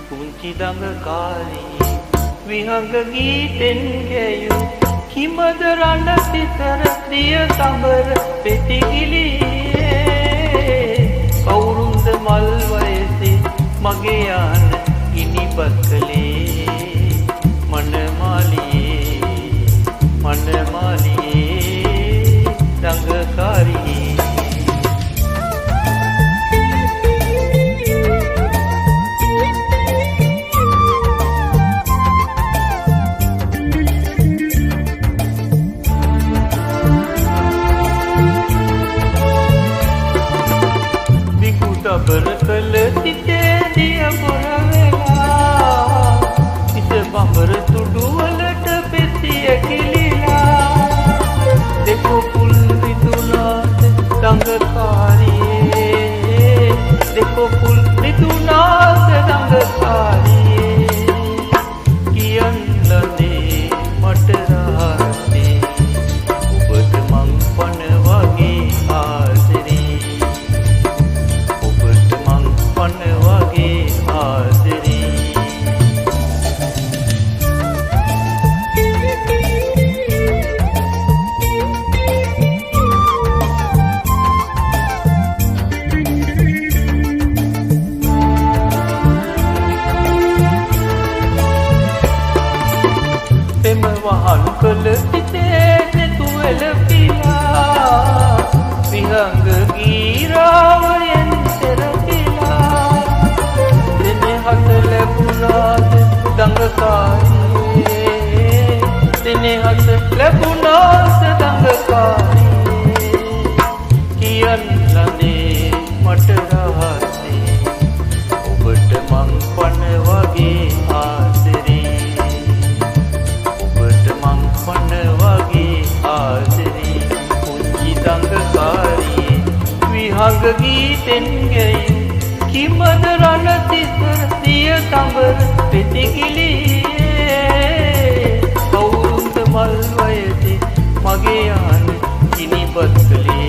පුංචි දඟකාරී විහඟ ගීතෙන් ගැයූ කිමද රණ සිතර දිය සඹර පෙතිගිලියේ කවුරුන්ද මල් වයසේ මගේ යාන ඉනිපත් කළේ මනමාලියේ දඟකාරී සබර කළ සිතේ දිය බොර වෙලා ඉත බඹර තුඩු වලට පෙතිය කිලිලා දෙකෝ පුල් විදුනාද දඟකාරියේ දෙකෝ පුල් විදුනාද දඟකාරියේ කියන්නනේ මට රහසේ ඔබට මං පන වගේ ආදරේ වගේ ආදරේ පෙම වහල් කළ සිතේ නෙතුවල පිලා විහඟ ගීරාවයෙන් දඟකාරියේ දෙනෙහස ලැබුණාස දඟකාරියේ කියන්නනේ මට රහසේ ඔබට මං පන වගේ ආදරේ ඔබට මං පන වගේ ආදරේ පුංචි දඟකාරියේ විහඟ ගීතෙන් ගැයූ කිමද රණ සිතර දිය සඹර පෙතිගිලියේ කවුරුන්ද මල් වයසේ මගේ යාන ඉනිපත් කළේ